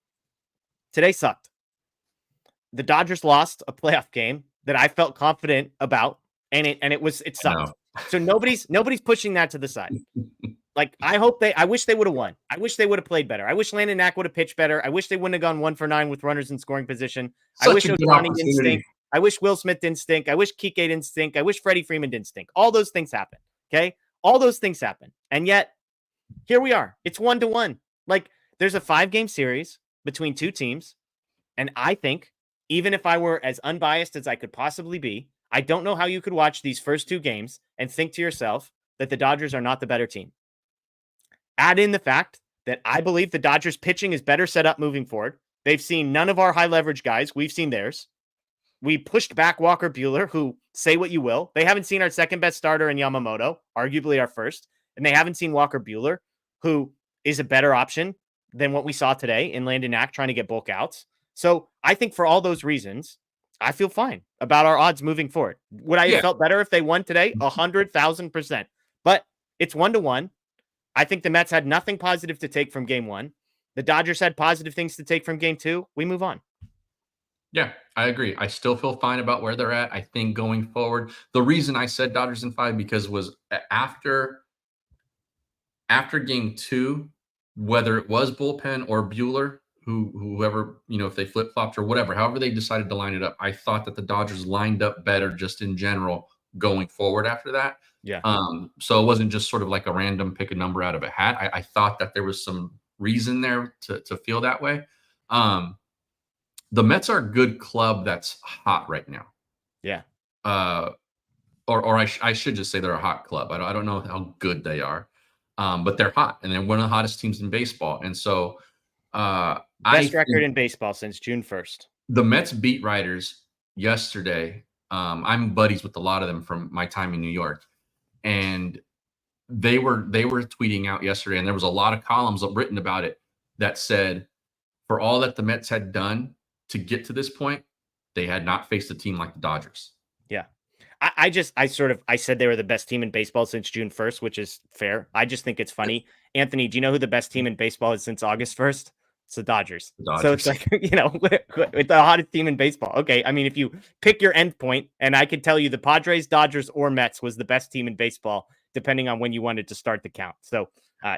Today sucked. The Dodgers lost a playoff game that I felt confident about, and it sucked. So nobody's pushing that to the side. Like, I wish they would have won. I wish they would have played better. I wish Landon Knack would have pitched better. I wish they wouldn't have gone 1 for 9 with runners in scoring position. I wish Ohtani didn't stink. I wish Will Smith didn't stink. I wish Kike didn't stink. I wish Freddie Freeman didn't stink. All those things happen. Okay. All those things happen. And yet here we are. It's 1-1. Like, there's a 5-game series between 2 teams. And I think even if I were as unbiased as I could possibly be, I don't know how you could watch these first 2 games and think to yourself that the Dodgers are not the better team. Add in the fact that I believe the Dodgers pitching is better set up moving forward. They've seen none of our high leverage guys. We've seen theirs. We pushed back Walker Buehler, who, say what you will, they haven't seen our second best starter in Yamamoto, arguably our first, and they haven't seen Walker Buehler, who is a better option than what we saw today in Landon Knack trying to get bulk outs. So I think for all those reasons, I feel fine about our odds moving forward. Would I have felt better if they won today? 100,000%. But it's 1-1. I think the Mets had nothing positive to take from game 1. The Dodgers had positive things to take from game 2. We move on. Yeah, I agree. I still feel fine about where they're at. I think going forward, the reason I said Dodgers in 5 because was after game 2, whether it was Bullpen or Buehler, whoever, if they flip-flopped or whatever, however they decided to line it up, I thought that the Dodgers lined up better just in general going forward after that. Yeah. So it wasn't just sort of like a random pick a number out of a hat. I thought that there was some reason there to feel that way. The Mets are a good club that's hot right now. Yeah. Or I should just say they're a hot club. I don't know how good they are, but they're hot, and they're one of the hottest teams in baseball. And so, best record in baseball since June 1st. The Mets beat writers yesterday. I'm buddies with a lot of them from my time in New York, and they were tweeting out yesterday, and there was a lot of columns written about it that said, for all that the Mets had done to get to this point, they had not faced a team like the Dodgers. Yeah. I said they were the best team in baseball since June 1st, which is fair. I just think it's funny. Anthony, do you know who the best team in baseball is since August 1st? It's the Dodgers. So it's like, with the hottest team in baseball. Okay. I mean, if you pick your end point, and I could tell you the Padres, Dodgers, or Mets was the best team in baseball, depending on when you wanted to start the count. So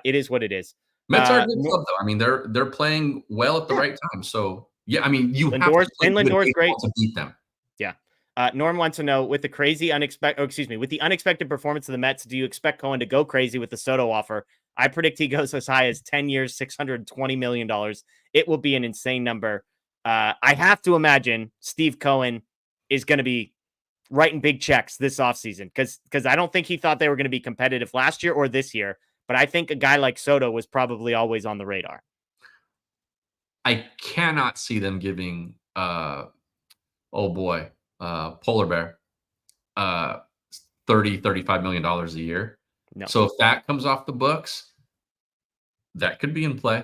it is what it is. Mets are a good club, though. I mean, they're playing well at the right time. So yeah, I mean, Lindor's great to beat them. Yeah. Norm wants to know, with the unexpected performance of the Mets, do you expect Cohen to go crazy with the Soto offer? I predict he goes as high as 10 years, $620 million. It will be an insane number. I have to imagine Steve Cohen is going to be writing big checks this offseason because I don't think he thought they were going to be competitive last year or this year. But I think a guy like Soto was probably always on the radar. I cannot see them giving, Polar Bear, $35 million a year. No. So if that comes off the books, that could be in play.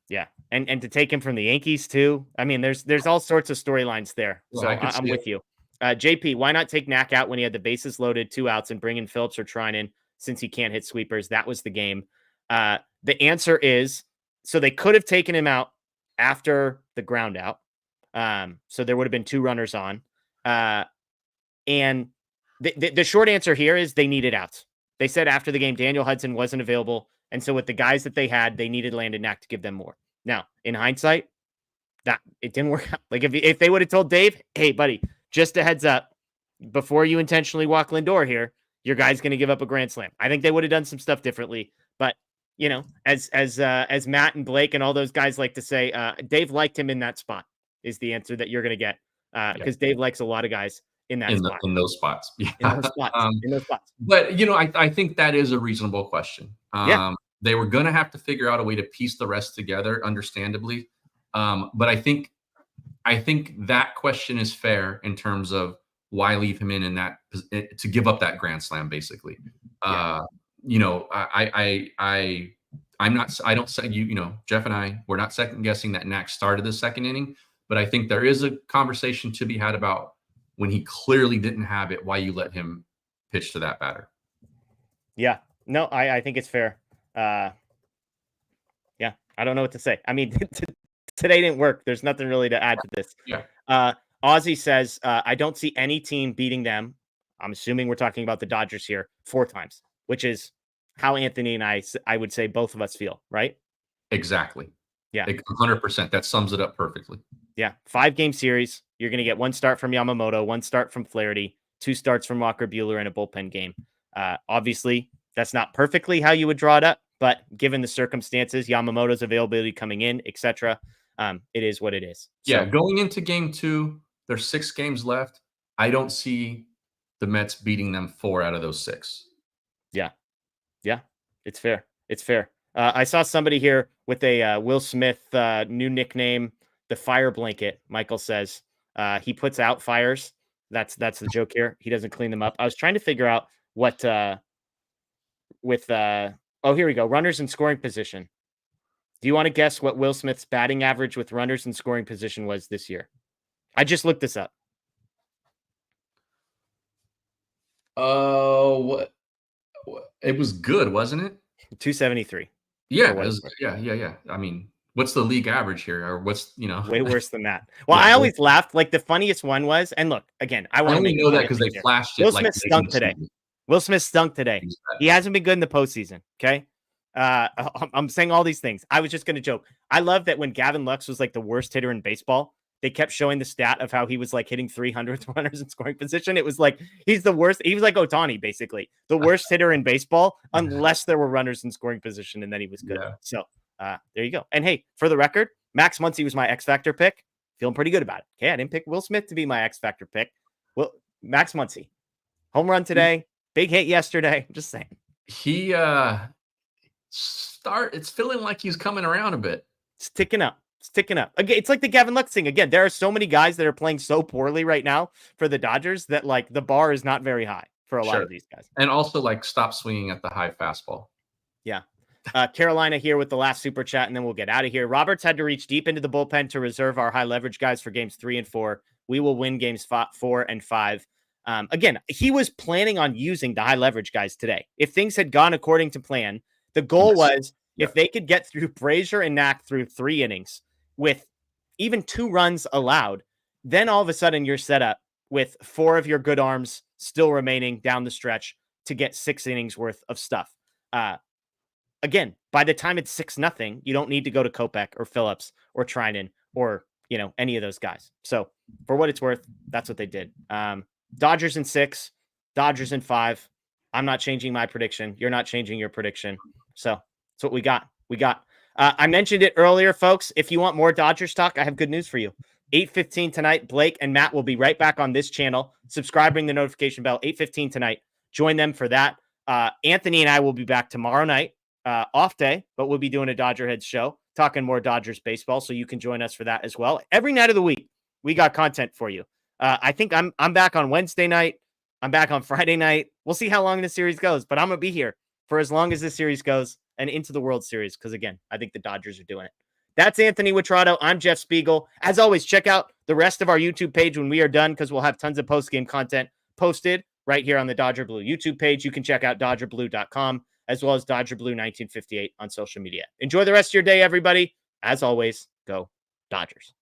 Yeah. And to take him from the Yankees too. I mean, there's all sorts of storylines there. Well, so I'm with you. JP, why not take Knack out when he had the bases loaded, 2 outs, and bring in Phillips or Treinen? since he can't hit sweepers. That was the game. The answer is, so they could have taken him out after the ground out. So there would have been 2 runners on. And the short answer here is they needed outs. They said after the game, Daniel Hudson wasn't available. And so with the guys that they had, they needed Landon Knack to give them more. Now, in hindsight, that it didn't work out. Like if they would have told Dave, hey, buddy, just a heads up, before you intentionally walk Lindor here, your guy's going to give up a grand slam. I think they would have done some stuff differently. But, you know, as Matt and Blake and all those guys like to say, Dave liked him in that spot is the answer that you're going to get. Because Dave likes a lot of guys in that spot. In those spots. Yeah. In those spots. But, you know, I think that is a reasonable question. They were going to have to figure out a way to piece the rest together, understandably. But I think that question is fair in terms of why leave him in that to give up that grand slam, basically. You know, I'm not, I don't say, you know, Jeff and I, we're not second guessing that Knack started the second inning, but I think there is a conversation to be had about when he clearly didn't have it, why you let him pitch to that batter. Yeah, no, I think it's fair. Yeah, I don't know what to say. I mean, today didn't work. There's nothing really to add to this. Yeah. Ozzy says, I don't see any team beating them. I'm assuming we're talking about the Dodgers here 4 times, which is how Anthony and I would say both of us feel, right? Exactly. Yeah. 100%. That sums it up perfectly. Yeah. 5-game series. You're going to get 1 start from Yamamoto, 1 start from Flaherty, 2 starts from Walker Buehler, and a bullpen game. Obviously, that's not perfectly how you would draw it up, but given the circumstances, Yamamoto's availability coming in, etc., it is what it is. Yeah. Going into game 2, there's 6 games left. I don't see the Mets beating them 4 out of those 6. Yeah. Yeah. It's fair. It's fair. I saw somebody here with a Will Smith new nickname, the Fire Blanket. Michael says he puts out fires. That's the joke here. He doesn't clean them up. I was trying to figure out what oh, here we go. Runners in scoring position. Do you want to guess what Will Smith's batting average with runners in scoring position was this year? I just looked this up. What? It was good, wasn't it? 273. Yeah, yeah. I mean, what's the league average here, or what's way worse than that? Well, I always laughed. Like the funniest one was, and look again, I want to only know that because they flashed it. Will Smith stunk today. Will Smith stunk today. He hasn't been good in the postseason. Okay. I'm saying all these things. I was just going to joke. I love that when Gavin Lux was like the worst hitter in baseball, they kept showing the stat of how he was like hitting 300 runners in scoring position. It was like, he's the worst. He was like Ohtani, basically the worst hitter in baseball, unless there were runners in scoring position. And then he was good. Yeah. So there you go. And hey, for the record, Max Muncy was my X Factor pick. Feeling pretty good about it. Okay. I didn't pick Will Smith to be my X Factor pick. Well, Max Muncy, home run today, big hit yesterday. I'm just saying. He, it's feeling like he's coming around a bit. It's ticking up. It's ticking up. Again, it's like the Gavin Lux thing. Again, there are so many guys that are playing so poorly right now for the Dodgers that like the bar is not very high for a lot of these guys. And also like stop swinging at the high fastball. Yeah. Carolina here with the last super chat, and then we'll get out of here. Roberts had to reach deep into the bullpen to reserve our high leverage guys for games 3 and 4. We will win games 4 and 5. Again, he was planning on using the high leverage guys today. If things had gone according to plan, the goal was if they could get through Brazier and Knack through 3 innings with even 2 runs allowed, then all of a sudden you're set up with 4 of your good arms still remaining down the stretch to get 6 innings worth of stuff. Again, by the time it's 6-0, you don't need to go to Kopech or Phillips or Trinan or, any of those guys. So for what it's worth, that's what they did. Dodgers in 6, Dodgers in 5. I'm not changing my prediction. You're not changing your prediction. So that's what we got. I mentioned it earlier, folks. If you want more Dodgers talk, I have good news for you. 8:15 tonight, Blake and Matt will be right back on this channel. Subscribe, ring the notification bell. 8:15 tonight. Join them for that. Anthony and I will be back tomorrow night. Off day, but we'll be doing a DodgerHeads show, talking more Dodgers baseball, so you can join us for that as well. Every night of the week, we got content for you. I think I'm back on Wednesday night. I'm back on Friday night. We'll see how long this series goes, but I'm going to be here for as long as this series goes and into the World Series because, again, I think the Dodgers are doing it. That's Anthony Witrado. I'm Jeff Spiegel. As always, check out the rest of our YouTube page when we are done because we'll have tons of post-game content posted right here on the Dodger Blue YouTube page. You can check out DodgerBlue.com as well as Dodger Blue 1958 on social media. Enjoy the rest of your day, everybody. As always, go Dodgers.